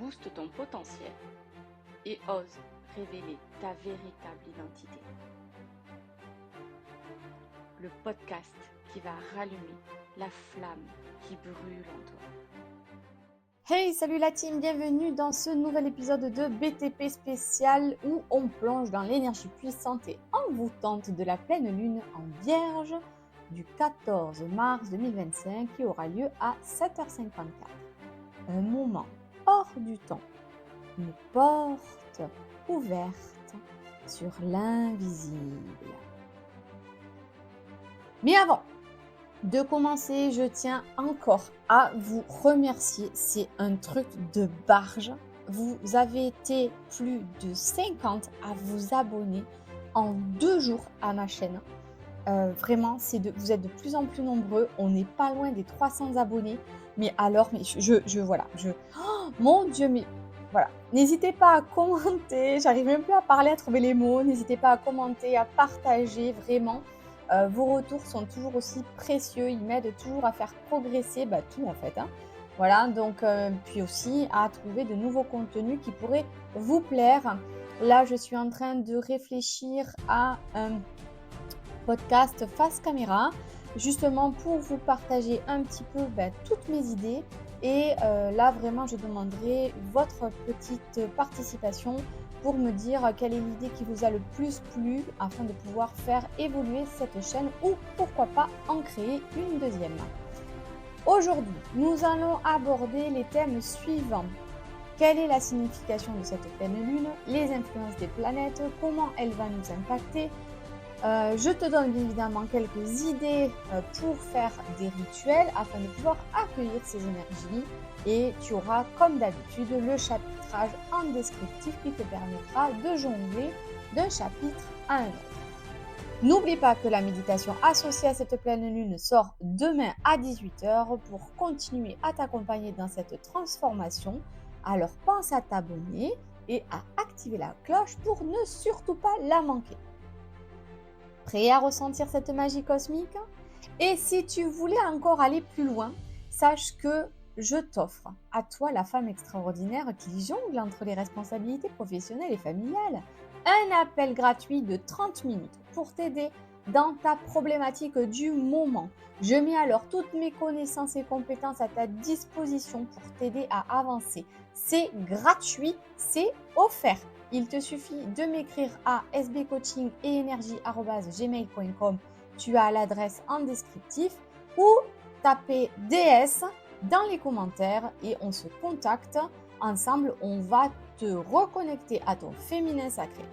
booste ton potentiel et ose révéler ta véritable identité. Le podcast qui va rallumer la flamme qui brûle en toi. Hey, salut la team, bienvenue dans ce nouvel épisode de BTP spécial où on plonge dans l'énergie puissante et envoûtante de la pleine lune en Vierge du 14 mars 2025 qui aura lieu à 7h54. Un moment hors du temps, une porte ouverte sur l'invisible. Mais avant de commencer, je tiens encore à vous remercier. C'est un truc de barge. Vous avez été plus de 50 à vous abonner en 2 jours à ma chaîne. Vraiment, vous êtes de plus en plus nombreux. On n'est pas loin des 300 abonnés. Mais alors, mon Dieu, mais voilà. N'hésitez pas à commenter. J'arrive même plus à parler, à trouver les mots. N'hésitez pas à commenter, à partager, vraiment. Vos retours sont toujours aussi précieux, ils m'aident toujours à faire progresser tout en fait. Voilà, donc puis aussi à trouver de nouveaux contenus qui pourraient vous plaire. Là, je suis en train de réfléchir à un podcast face caméra, justement pour vous partager un petit peu toutes mes idées. Et là, vraiment, je demanderai votre petite participation pour me dire quelle est l'idée qui vous a le plus plu afin de pouvoir faire évoluer cette chaîne ou pourquoi pas en créer une deuxième. Aujourd'hui, nous allons aborder les thèmes suivants. Quelle est la signification de cette pleine lune? Les influences des planètes? Comment elle va nous impacter? Je te donne bien évidemment quelques idées pour faire des rituels afin de pouvoir accueillir ces énergies et tu auras comme d'habitude le chapitrage en descriptif qui te permettra de jongler d'un chapitre à un autre. N'oublie pas que la méditation associée à cette pleine lune sort demain à 18h pour continuer à t'accompagner dans cette transformation. Alors pense à t'abonner et à activer la cloche pour ne surtout pas la manquer. Prêt à ressentir cette magie cosmique? Et si tu voulais encore aller plus loin, sache que je t'offre à toi, la femme extraordinaire qui jongle entre les responsabilités professionnelles et familiales, un appel gratuit de 30 minutes pour t'aider dans ta problématique du moment. Je mets alors toutes mes connaissances et compétences à ta disposition pour t'aider à avancer. C'est gratuit, c'est offert. Il te suffit de m'écrire à sbcoaching-et-energie@gmail.com. Tu as l'adresse en descriptif ou taper DS dans les commentaires et on se contacte. Ensemble, on va te reconnecter à ton féminin sacré.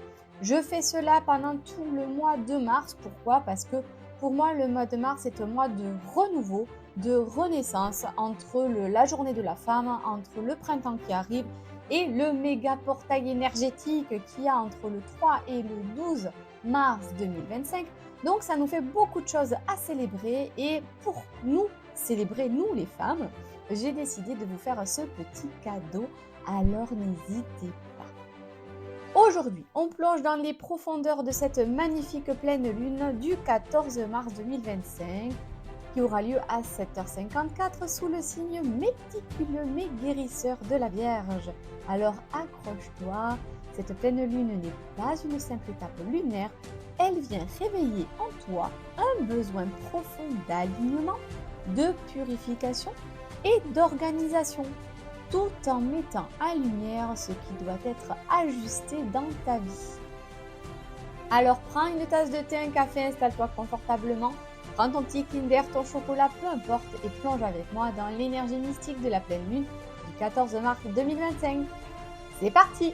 Je fais cela pendant tout le mois de mars. Pourquoi? Parce que pour moi, le mois de mars est un mois de renouveau, de renaissance entre la journée de la femme, entre le printemps qui arrive et le méga portail énergétique qu'il y a entre le 3 et le 12 mars 2025. Donc ça nous fait beaucoup de choses à célébrer et pour nous célébrer, nous les femmes, j'ai décidé de vous faire ce petit cadeau, alors n'hésitez pas. Aujourd'hui, on plonge dans les profondeurs de cette magnifique pleine lune du 14 mars 2025 qui aura lieu à 7h54 sous le signe méticuleux mais guérisseur de la Vierge. Alors accroche-toi, cette pleine lune n'est pas une simple étape lunaire, elle vient réveiller en toi un besoin profond d'alignement, de purification et d'organisation, tout en mettant en lumière ce qui doit être ajusté dans ta vie. Alors prends une tasse de thé, un café, installe-toi confortablement. Prends ton petit Kinder, ton chocolat, peu importe, et plonge avec moi dans l'énergie mystique de la pleine lune du 14 mars 2025. C'est parti!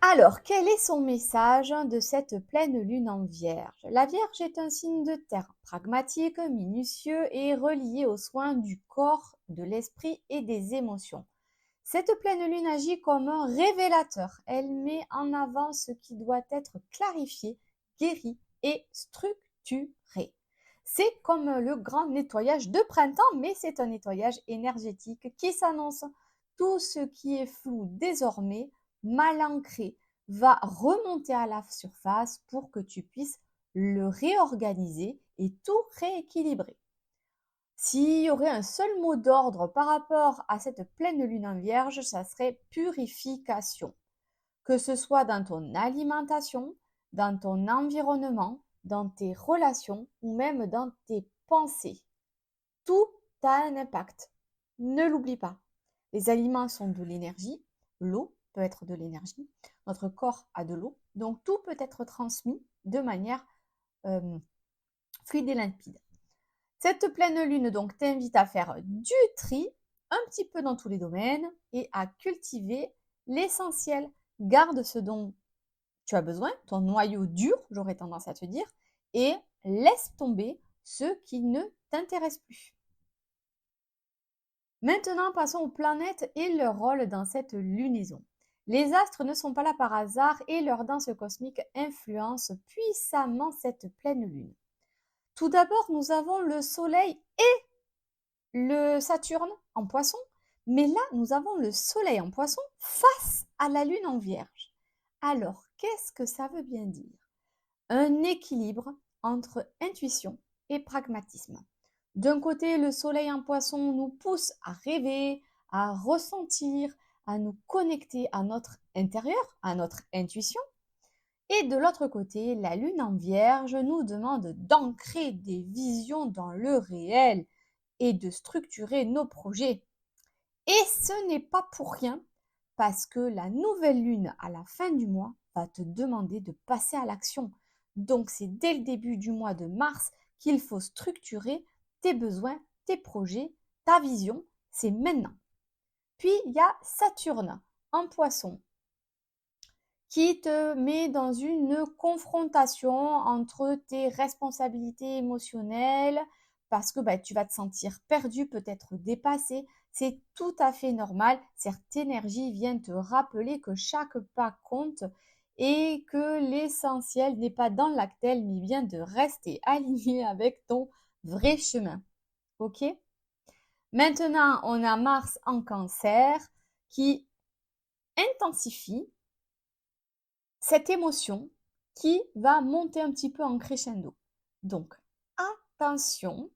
Alors, quel est son message de cette pleine lune en Vierge? La Vierge est un signe de terre pragmatique, minutieux et relié aux soins du corps, de l'esprit et des émotions. Cette pleine lune agit comme un révélateur. Elle met en avant ce qui doit être clarifié, guéri et structuré. C'est comme le grand nettoyage de printemps, mais c'est un nettoyage énergétique qui s'annonce. Tout ce qui est flou désormais, mal ancré, va remonter à la surface pour que tu puisses le réorganiser et tout rééquilibrer. S'il y aurait un seul mot d'ordre par rapport à cette pleine lune en Vierge, ça serait purification. Que ce soit dans ton alimentation, dans ton environnement, dans tes relations ou même dans tes pensées. Tout a un impact. Ne l'oublie pas. Les aliments sont de l'énergie, l'eau peut être de l'énergie, notre corps a de l'eau, donc tout peut être transmis de manière fluide et limpide. Cette pleine lune donc t'invite à faire du tri un petit peu dans tous les domaines et à cultiver l'essentiel. Garde ce dont tu as besoin, ton noyau dur, j'aurais tendance à te dire, et laisse tomber ce qui ne t'intéresse plus. Maintenant, passons aux planètes et leur rôle dans cette lunaison. Les astres ne sont pas là par hasard et leur danse cosmique influence puissamment cette pleine lune. Tout d'abord, nous avons le Soleil et le Saturne en Poisson, mais là, nous avons le Soleil en Poisson face à la Lune en Vierge. Alors, qu'est-ce que ça veut bien dire? Un équilibre entre intuition et pragmatisme. D'un côté, le Soleil en Poisson nous pousse à rêver, à ressentir, à nous connecter à notre intérieur, à notre intuition. Et de l'autre côté, la Lune en Vierge nous demande d'ancrer des visions dans le réel et de structurer nos projets. Et ce n'est pas pour rien, parce que la nouvelle Lune à la fin du mois va te demander de passer à l'action. Donc c'est dès le début du mois de mars qu'il faut structurer tes besoins, tes projets, ta vision. C'est maintenant. Puis il y a Saturne en Poisson qui te met dans une confrontation entre tes responsabilités émotionnelles parce que tu vas te sentir perdu, peut-être dépassé. C'est tout à fait normal. Cette énergie vient te rappeler que chaque pas compte et que l'essentiel n'est pas dans l'actel, mais bien de rester aligné avec ton vrai chemin. Ok? Maintenant, on a Mars en Cancer qui intensifie cette émotion qui va monter un petit peu en crescendo. Donc, attention,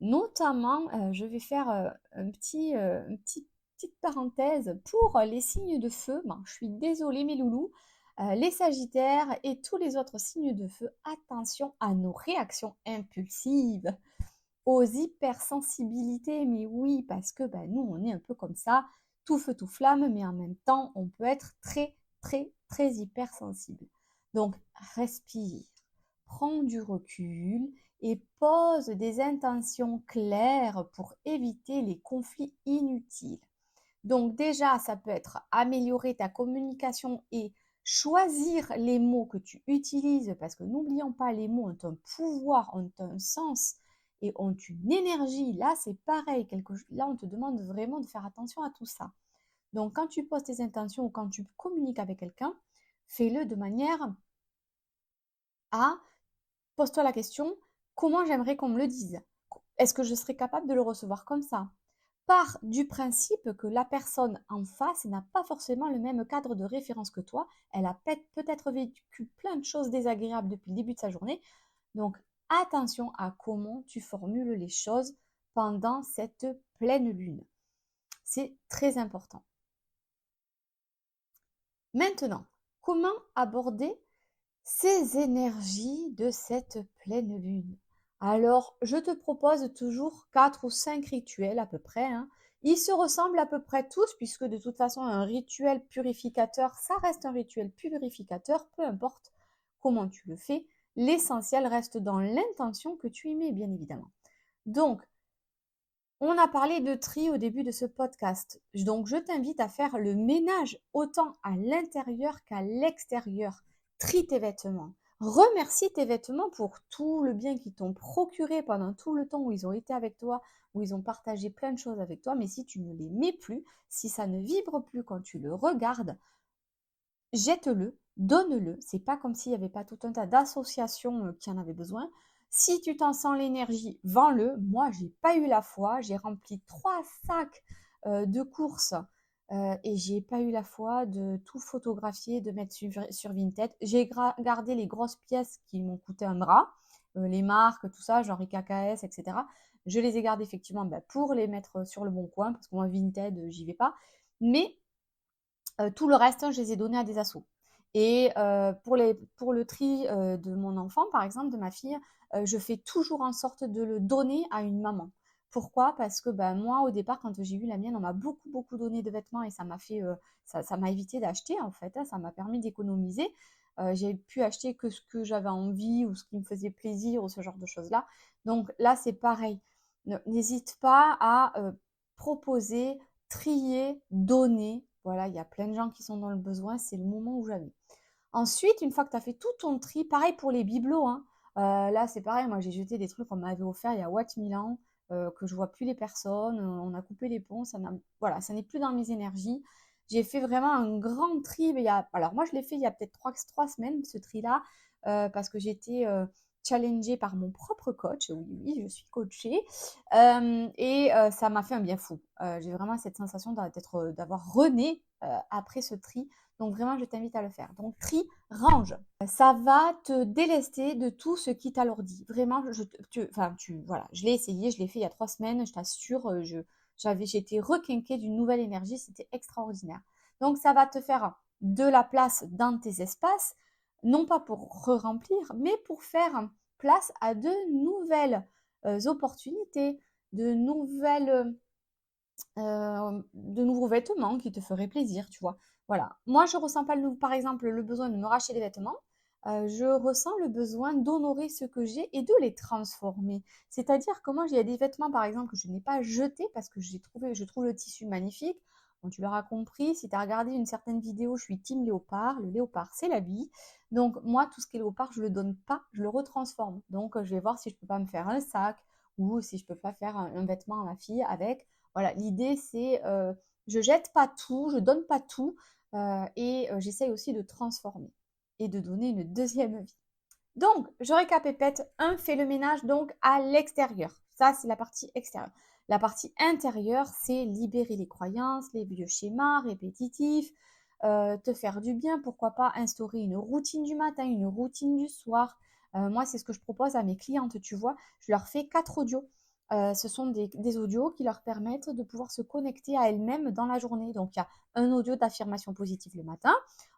notamment, je vais faire une petite parenthèse pour les signes de feu. Bon, je suis désolée mes loulous, les sagittaires et tous les autres signes de feu, attention à nos réactions impulsives, aux hypersensibilités. Mais oui, parce que nous, on est un peu comme ça, tout feu, tout flamme, mais en même temps, on peut être très, très, très hypersensible. Donc, respire, prends du recul et pose des intentions claires pour éviter les conflits inutiles. Donc déjà, ça peut être améliorer ta communication et choisir les mots que tu utilises parce que n'oublions pas, les mots ont un pouvoir, ont un sens et ont une énergie. Là, c'est pareil. Là, on te demande vraiment de faire attention à tout ça. Donc, quand tu poses tes intentions ou quand tu communiques avec quelqu'un, fais-le de manière à, pose-toi la question, comment j'aimerais qu'on me le dise? Est-ce que je serais capable de le recevoir comme ça? Part du principe que la personne en face n'a pas forcément le même cadre de référence que toi. Elle a peut-être vécu plein de choses désagréables depuis le début de sa journée. Donc, attention à comment tu formules les choses pendant cette pleine lune. C'est très important. Maintenant, comment aborder ces énergies de cette pleine lune? Alors, je te propose toujours 4 ou 5 rituels à peu près. Ils se ressemblent à peu près tous, puisque de toute façon, un rituel purificateur, ça reste un rituel purificateur, peu importe comment tu le fais. L'essentiel reste dans l'intention que tu y mets, bien évidemment. Donc, on a parlé de tri au début de ce podcast. Donc, je t'invite à faire le ménage autant à l'intérieur qu'à l'extérieur. Trie tes vêtements. Remercie tes vêtements pour tout le bien qu'ils t'ont procuré pendant tout le temps où ils ont été avec toi, où ils ont partagé plein de choses avec toi. Mais si tu ne les mets plus, si ça ne vibre plus quand tu le regardes, jette-le, donne-le. C'est pas comme s'il n'y avait pas tout un tas d'associations qui en avaient besoin. Si tu t'en sens l'énergie, vends-le. Moi, j'ai pas eu la foi. J'ai rempli 3 sacs de courses et j'ai pas eu la foi de tout photographier, de mettre sur Vinted. J'ai gardé les grosses pièces qui m'ont coûté un bras, les marques, tout ça, genre IKKS, etc. Je les ai gardés effectivement pour les mettre sur le bon coin, parce que moi, Vinted, j'y vais pas. Mais tout le reste, je les ai donnés à des assos. Et pour le tri de mon enfant, par exemple, de ma fille, je fais toujours en sorte de le donner à une maman. Pourquoi? Parce que moi, au départ, quand j'ai eu la mienne, on m'a beaucoup, beaucoup donné de vêtements et ça m'a fait, ça m'a évité d'acheter en fait, hein, ça m'a permis d'économiser. J'ai pu acheter que ce que j'avais envie ou ce qui me faisait plaisir ou ce genre de choses-là. Donc là, c'est pareil. N'hésite pas à proposer, trier, donner. Voilà, il y a plein de gens qui sont dans le besoin, c'est le moment où j'avais. Ensuite, une fois que tu as fait tout ton tri, pareil pour les bibelots, hein. Là, c'est pareil, moi j'ai jeté des trucs qu'on m'avait offert il y a Watt 1000 ans, que je vois plus les personnes, on a coupé les ponts, voilà, ça n'est plus dans mes énergies. J'ai fait vraiment un grand tri, mais alors moi je l'ai fait il y a peut-être 3 semaines, ce tri-là, parce que j'étais challengée par mon propre coach, oui, oui, je suis coachée, et ça m'a fait un bien fou. J'ai vraiment cette sensation d'avoir rené après ce tri. Donc vraiment, je t'invite à le faire. Donc tri, range. Ça va te délester de tout ce qui t'alourdit. Vraiment, voilà, je l'ai essayé, je l'ai fait il y a 3 semaines, je t'assure, j'étais requinquée d'une nouvelle énergie, c'était extraordinaire. Donc ça va te faire de la place dans tes espaces, non pas pour re-remplir, mais pour faire place à de nouvelles opportunités, de nouveaux vêtements qui te feraient plaisir, tu vois. Voilà. Moi, je ressens pas, par exemple, le besoin de me racheter des vêtements. Je ressens le besoin d'honorer ce que j'ai et de les transformer. C'est-à-dire que moi, il y a des vêtements, par exemple, que je n'ai pas jetés parce que je trouve le tissu magnifique. Bon, tu l'auras compris, si tu as regardé une certaine vidéo, je suis team léopard. Le léopard, c'est l'habit. Donc, moi, tout ce qui est léopard, je ne le donne pas, je le retransforme. Donc, je vais voir si je ne peux pas me faire un sac ou si je ne peux pas faire un vêtement à ma fille avec. Voilà, l'idée c'est je jette pas tout, je donne pas tout et j'essaye aussi de transformer et de donner une deuxième vie. Donc, je récapépète, fais le ménage donc à l'extérieur. Ça, c'est la partie extérieure. La partie intérieure, c'est libérer les croyances, les vieux schémas répétitifs, te faire du bien, pourquoi pas instaurer une routine du matin, une routine du soir. Moi, c'est ce que je propose à mes clientes, tu vois. Je leur fais 4 audios. Ce sont des audios qui leur permettent de pouvoir se connecter à elles-mêmes dans la journée. Donc, il y a un audio d'affirmation positive le matin,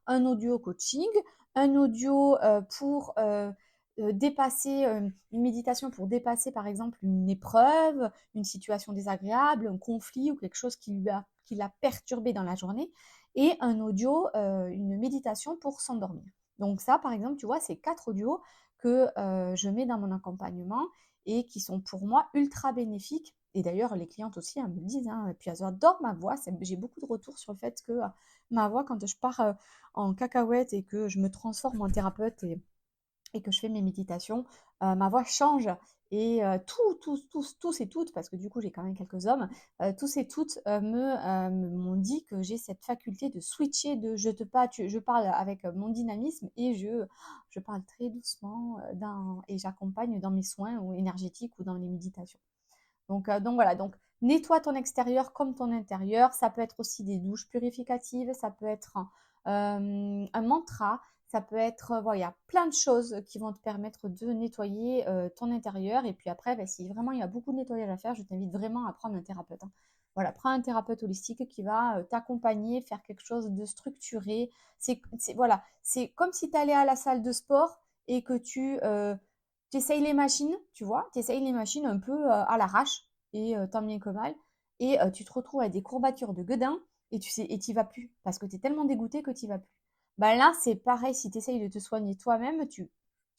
un audio coaching, un audio pour dépasser, une méditation pour dépasser par exemple une épreuve, une situation désagréable, un conflit ou quelque chose qui l'a perturbé dans la journée, et un audio, une méditation pour s'endormir. Donc ça, par exemple, tu vois, c'est 4 audios que je mets dans mon accompagnement et qui sont pour moi ultra bénéfiques. Et d'ailleurs, les clientes aussi, elles me le disent, hein, et puis elles adorent ma voix. J'ai beaucoup de retours sur le fait que ma voix, quand je pars en cacahuète et que je me transforme en thérapeute et que je fais mes méditations, ma voix change. Et tous et toutes, parce que du coup j'ai quand même quelques hommes, tous et toutes m'ont dit que j'ai cette faculté de switcher, je parle avec mon dynamisme et je parle très doucement et j'accompagne dans mes soins ou énergétiques ou dans les méditations. Donc voilà, donc nettoie ton extérieur comme ton intérieur. Ça peut être aussi des douches purificatives, ça peut être un mantra, ça peut être, voilà, il y a plein de choses qui vont te permettre de nettoyer ton intérieur. Et puis après, si vraiment il y a beaucoup de nettoyage à faire, je t'invite vraiment à prendre un thérapeute, hein. Voilà, prends un thérapeute holistique qui va t'accompagner, faire quelque chose de structuré. Voilà, c'est comme si tu allais à la salle de sport et que tu essayes les machines, tu vois, tu essayes les machines un peu à l'arrache, et tant bien que mal, et tu te retrouves avec des courbatures de gueudin, et tu vas plus, parce que tu es tellement dégoûté que tu vas plus. Bah là, c'est pareil, si tu essayes de te soigner toi-même, tu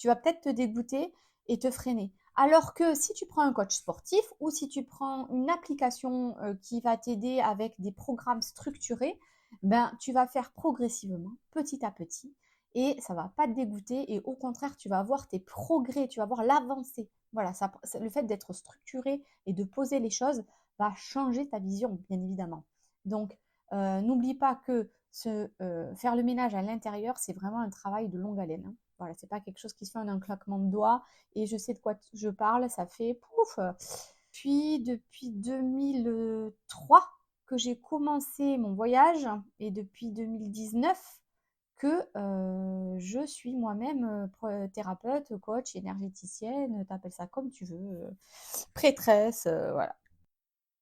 vas peut-être te dégoûter et te freiner. Alors que si tu prends un coach sportif ou si tu prends une application qui va t'aider avec des programmes structurés, ben, tu vas faire progressivement, petit à petit, et ça va pas te dégoûter et au contraire, tu vas voir tes progrès, tu vas voir l'avancée. Voilà, le fait d'être structuré et de poser les choses va changer ta vision, bien évidemment. Donc, n'oublie pas que faire le ménage à l'intérieur, c'est vraiment un travail de longue haleine, hein. Voilà, c'est pas quelque chose qui se fait en un claquement de doigts et je sais de quoi je parle, ça fait pouf. Puis depuis 2003 que j'ai commencé mon voyage et depuis 2019 que je suis moi-même thérapeute, coach, énergéticienne, t'appelles ça comme tu veux, prêtresse, voilà.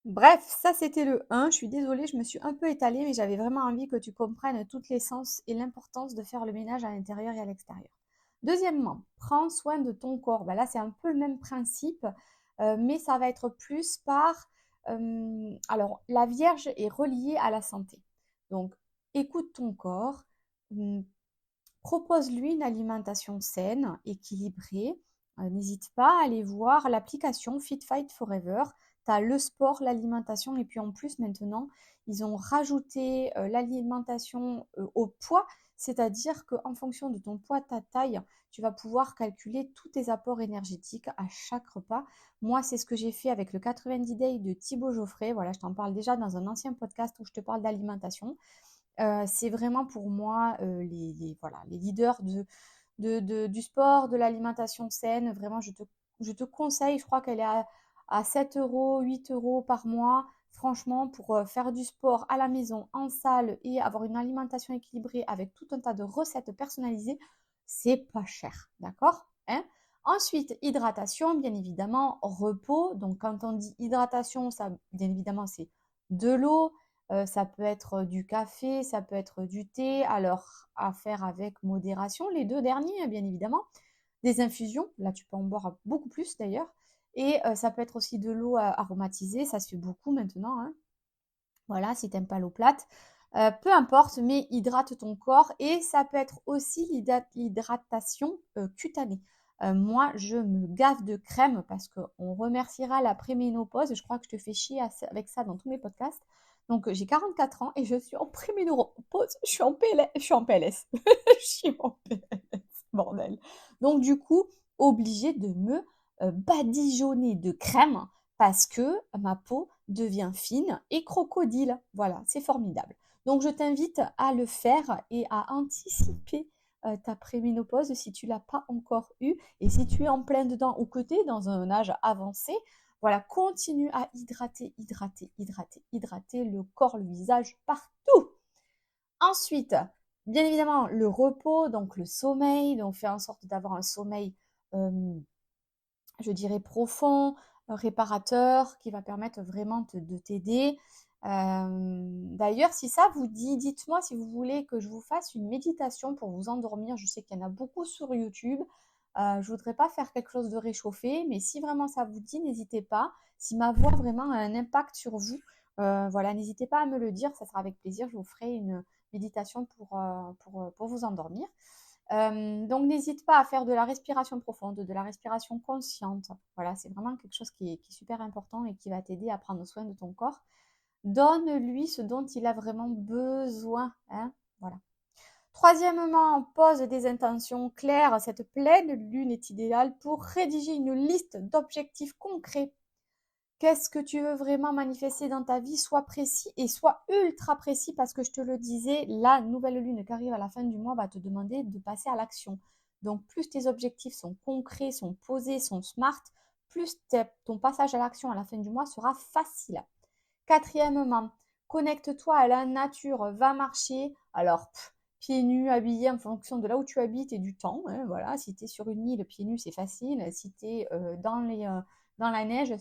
Bref, ça c'était le 1. Je suis désolée, je me suis un peu étalée, mais j'avais vraiment envie que tu comprennes toute l'essence et l'importance de faire le ménage à l'intérieur et à l'extérieur. Deuxièmement, prends soin de ton corps. Ben là, c'est un peu le même principe, mais ça va être plus par... alors, la Vierge est reliée à la santé. Donc, écoute ton corps, propose-lui une alimentation saine, équilibrée. N'hésite pas à aller voir l'application Fit Fight Forever. Tu as le sport, l'alimentation et puis en plus maintenant, ils ont rajouté l'alimentation au poids, c'est-à-dire qu'en fonction de ton poids, ta taille, tu vas pouvoir calculer tous tes apports énergétiques à chaque repas. Moi, c'est ce que j'ai fait avec le 90 Day de Thibaut Geoffrey. Voilà, je t'en parle déjà dans un ancien podcast où je te parle d'alimentation. C'est vraiment pour moi voilà, les leaders du sport, de l'alimentation saine. Vraiment, je te conseille, je crois qu'elle est à 7 euros, 8 euros par mois. Franchement, pour faire du sport à la maison, en salle et avoir une alimentation équilibrée avec tout un tas de recettes personnalisées, c'est pas cher. D'accord, hein? Ensuite, hydratation, bien évidemment, repos. Donc, quand on dit hydratation, ça, bien évidemment, c'est de l'eau. Ça peut être du café, ça peut être du thé, alors à faire avec modération, les deux derniers, bien évidemment. Des infusions, là tu peux en boire beaucoup plus d'ailleurs. Et ça peut être aussi de l'eau aromatisée, ça se fait beaucoup maintenant, hein. Voilà, si tu n'aimes pas l'eau plate. Peu importe, mais hydrate ton corps et ça peut être aussi l'hydratation cutanée. Moi, je me gave de crème parce qu'on remerciera la préménopause. Je crois que je te fais chier avec ça dans tous mes podcasts. Donc, j'ai 44 ans et je suis en préménopause. Je suis en PLS. Je suis en PLS. Je suis en PLS, bordel. Donc, du coup, obligée de me badigeonner de crème parce que ma peau devient fine et crocodile. Voilà, c'est formidable. Donc, je t'invite à le faire et à anticiper ta préménopause si tu ne l'as pas encore eu et si tu es en plein dedans ou que tu es dans un âge avancé. Voilà, continue à hydrater, hydrater, hydrater, hydrater le corps, le visage, partout. Ensuite, bien évidemment, le repos, donc le sommeil. Donc, fais en sorte d'avoir un sommeil, je dirais, profond, réparateur, qui va permettre vraiment de t'aider. D'ailleurs, si ça vous dit, dites-moi si vous voulez que je vous fasse une méditation pour vous endormir. Je sais qu'il y en a beaucoup sur YouTube. Je ne voudrais pas faire quelque chose de réchauffé, mais si vraiment ça vous dit, n'hésitez pas. Si ma voix vraiment a un impact sur vous, voilà, n'hésitez pas à me le dire. Ça sera avec plaisir. Je vous ferai une méditation pour vous endormir. Donc, n'hésite pas à faire de la respiration profonde, de la respiration consciente. Voilà, c'est vraiment quelque chose qui est super important et qui va t'aider à prendre soin de ton corps. Donne-lui ce dont il a vraiment besoin, hein, voilà. Troisièmement, pose des intentions claires. Cette pleine lune est idéale pour rédiger une liste d'objectifs concrets. Qu'est-ce que tu veux vraiment manifester dans ta vie? Sois précis et sois ultra précis parce que je te le disais, la nouvelle lune qui arrive à la fin du mois va te demander de passer à l'action. Donc, plus tes objectifs sont concrets, sont posés, sont smart, plus ton passage à l'action à la fin du mois sera facile. Quatrièmement, connecte-toi à la nature, va marcher. Alors, pieds nus, habillés en fonction de là où tu habites et du temps, hein, voilà. Si tu es sur une île, pieds nus, c'est facile. Si tu es dans la neige,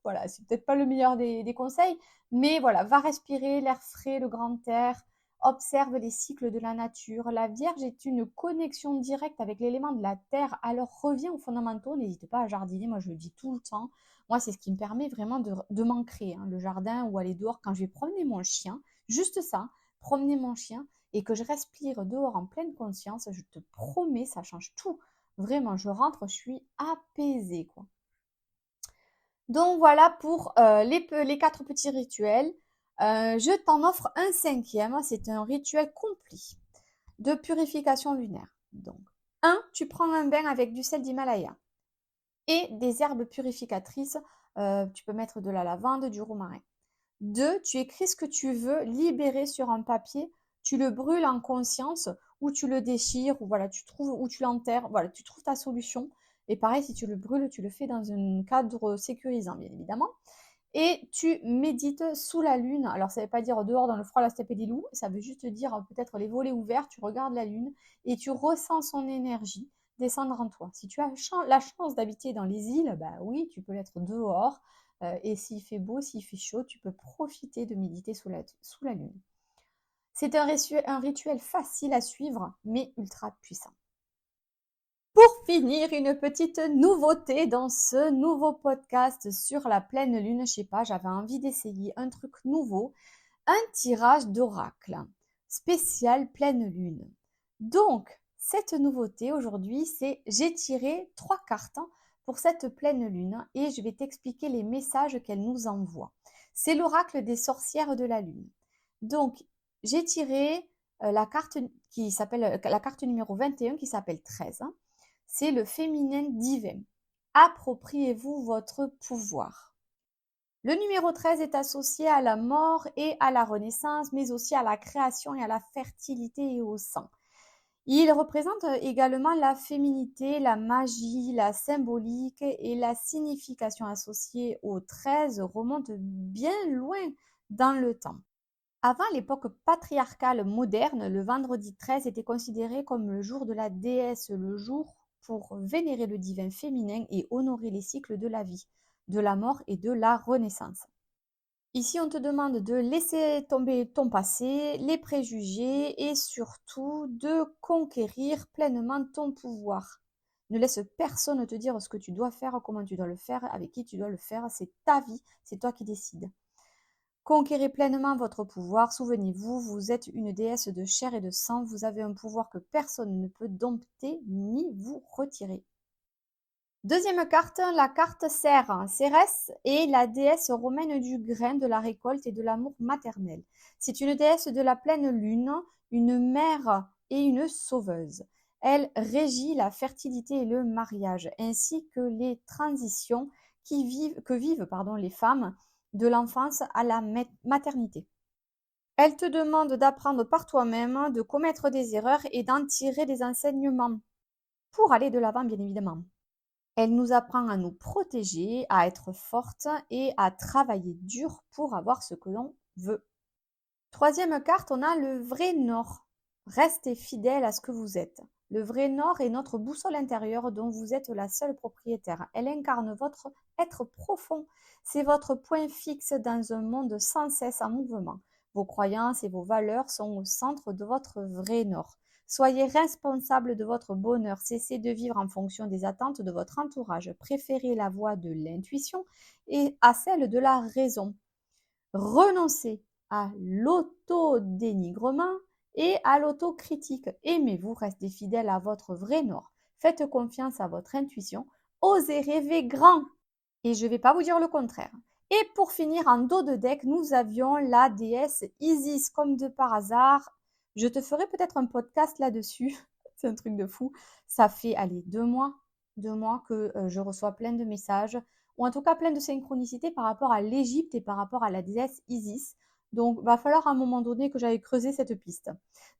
voilà, c'est peut-être pas le meilleur des conseils, mais voilà, va respirer l'air frais, le grand air, observe les cycles de la nature. La Vierge est une connexion directe avec l'élément de la terre, alors reviens aux fondamentaux, n'hésite pas à jardiner, moi je le dis tout le temps. Moi, c'est ce qui me permet vraiment de m'ancrer, hein, le jardin ou aller dehors quand je vais promener mon chien, juste ça, promener mon chien et que je respire dehors en pleine conscience, je te promets, ça change tout. Vraiment, je rentre, je suis apaisée, quoi. Donc voilà pour les 4 petits rituels. Je t'en offre un 5e, c'est un rituel complet de purification lunaire. Donc, 1, tu prends un bain avec du sel d'Himalaya et des herbes purificatrices. Tu peux mettre de la lavande, du romarin. 2, tu écris ce que tu veux libérer sur un papier, tu le brûles en conscience ou tu le déchires ou voilà, ou tu l'enterres, voilà, tu trouves ta solution. Et pareil, si tu le brûles, tu le fais dans un cadre sécurisant, bien évidemment. et tu médites sous la lune. Alors, ça ne veut pas dire dehors dans le froid, la steppe et des loups. Ça veut juste dire peut-être les volets ouverts. Tu regardes la lune et tu ressens son énergie descendre en toi. Si tu as la chance d'habiter dans les îles, bah oui, tu peux l'être dehors. Et s'il fait beau, s'il fait chaud, tu peux profiter de méditer sous la lune. C'est un rituel facile à suivre, mais ultra puissant. Pour finir, une petite nouveauté dans ce nouveau podcast sur la pleine lune. Je sais pas, j'avais envie d'essayer un truc nouveau, un tirage d'oracle spécial pleine lune. Donc, cette nouveauté aujourd'hui, c'est j'ai tiré 3 cartes pour cette pleine lune et je vais t'expliquer les messages qu'elle nous envoie. C'est l'oracle des sorcières de la lune. Donc, j'ai tiré la carte numéro 21 qui s'appelle 13. C'est le féminin divin. Appropriez-vous votre pouvoir. Le numéro 13 est associé à la mort et à la renaissance, mais aussi à la création et à la fertilité et au sang. Il représente également la féminité, la magie, la symbolique et la signification associée au 13 remonte bien loin dans le temps. Avant l'époque patriarcale moderne, le vendredi 13 était considéré comme le jour de la déesse, le jour pour vénérer le divin féminin et honorer les cycles de la vie, de la mort et de la renaissance. Ici, on te demande de laisser tomber ton passé, les préjugés et surtout de conquérir pleinement ton pouvoir. Ne laisse personne te dire ce que tu dois faire, comment tu dois le faire, avec qui tu dois le faire. C'est ta vie, c'est toi qui décides. Conquérez pleinement votre pouvoir. Souvenez-vous, vous êtes une déesse de chair et de sang. Vous avez un pouvoir que personne ne peut dompter ni vous retirer. Deuxième carte, la carte Cère. Cérès est la déesse romaine du grain, de la récolte et de l'amour maternel. C'est une déesse de la pleine lune, une mère et une sauveuse. Elle régit la fertilité et le mariage, ainsi que les transitions que vivent les femmes de l'enfance à la maternité. Elle te demande d'apprendre par toi-même, de commettre des erreurs et d'en tirer des enseignements pour aller de l'avant, bien évidemment. Elle nous apprend à nous protéger, à être forte et à travailler dur pour avoir ce que l'on veut. Troisième carte, on a le vrai nord. Restez fidèle à ce que vous êtes. Le vrai nord est notre boussole intérieure dont vous êtes la seule propriétaire. Elle incarne votre être profond. C'est votre point fixe dans un monde sans cesse en mouvement. Vos croyances et vos valeurs sont au centre de votre vrai nord. Soyez responsable de votre bonheur. Cessez de vivre en fonction des attentes de votre entourage. Préférez la voie de l'intuition et à celle de la raison. Renoncez à l'autodénigrement et à l'autocritique. Aimez-vous, restez fidèle à votre vrai nord. Faites confiance à votre intuition. Osez rêver grand. Et je ne vais pas vous dire le contraire. Et pour finir, en dos de deck, nous avions la déesse Isis, comme de par hasard. Je te ferai peut-être un podcast là-dessus. C'est un truc de fou. Ça fait, 2 mois que je reçois plein de messages, ou en tout cas plein de synchronicités par rapport à l'Égypte et par rapport à la déesse Isis. Donc, il va falloir à un moment donné que j'aille creuser cette piste.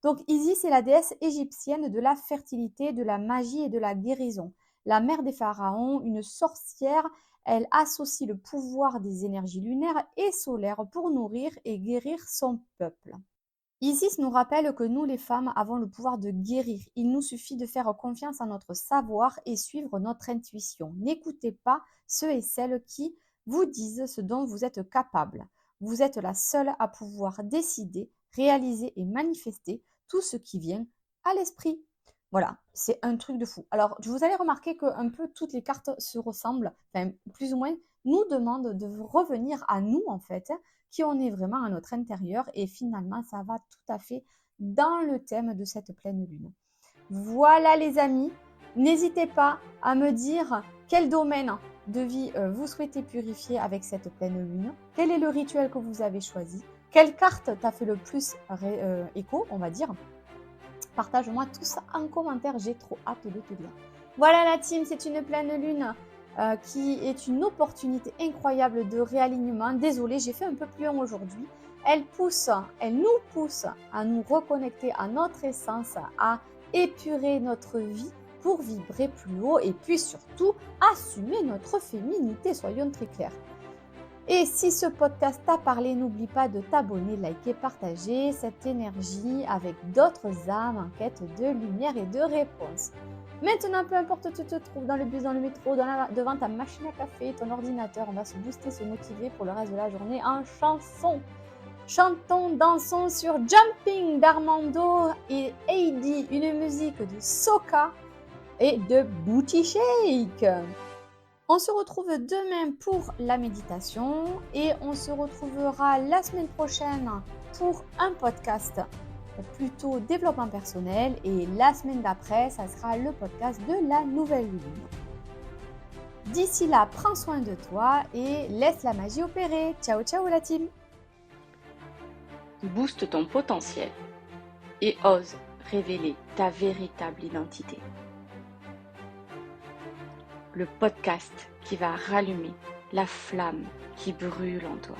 Donc, Isis est la déesse égyptienne de la fertilité, de la magie et de la guérison. La mère des pharaons, une sorcière, elle associe le pouvoir des énergies lunaires et solaires pour nourrir et guérir son peuple. Isis nous rappelle que nous, les femmes, avons le pouvoir de guérir. Il nous suffit de faire confiance à notre savoir et suivre notre intuition. N'écoutez pas ceux et celles qui vous disent ce dont vous êtes capable. Vous êtes la seule à pouvoir décider, réaliser et manifester tout ce qui vient à l'esprit. Voilà, c'est un truc de fou. Alors, vous allez remarquer que un peu toutes les cartes se ressemblent, enfin, plus ou moins, nous demandent de revenir à nous, en fait, qui on est vraiment à notre intérieur. Et finalement, ça va tout à fait dans le thème de cette pleine lune. Voilà, les amis. N'hésitez pas à me dire quel domaine de vie vous souhaitez purifier avec cette pleine lune. Quel est le rituel que vous avez choisi? Quelle carte t'a fait le plus écho, on va dire? Partage-moi tout ça en commentaire, j'ai trop hâte de te lire. Voilà la team, c'est une pleine lune qui est une opportunité incroyable de réalignement. Désolée, j'ai fait un peu plus long aujourd'hui. Elle nous pousse à nous reconnecter à notre essence, à épurer notre vie pour vibrer plus haut et puis surtout assumer notre féminité, soyons très clairs. Et si ce podcast t'a parlé, n'oublie pas de t'abonner, liker, partager cette énergie avec d'autres âmes en quête de lumière et de réponses. Maintenant, peu importe où tu te trouves, dans le bus, dans le métro, devant ta machine à café, ton ordinateur, on va se booster, se motiver pour le reste de la journée en chanson. Chantons, dansons sur Jumping d'Armando et Heidi, une musique de soca et de booty shake. On se retrouve demain pour la méditation et on se retrouvera la semaine prochaine pour un podcast plutôt développement personnel et la semaine d'après, ça sera le podcast de la nouvelle lune. D'ici là, prends soin de toi et laisse la magie opérer. Ciao, ciao la team! Booste ton potentiel et ose révéler ta véritable identité. Le podcast qui va rallumer la flamme qui brûle en toi.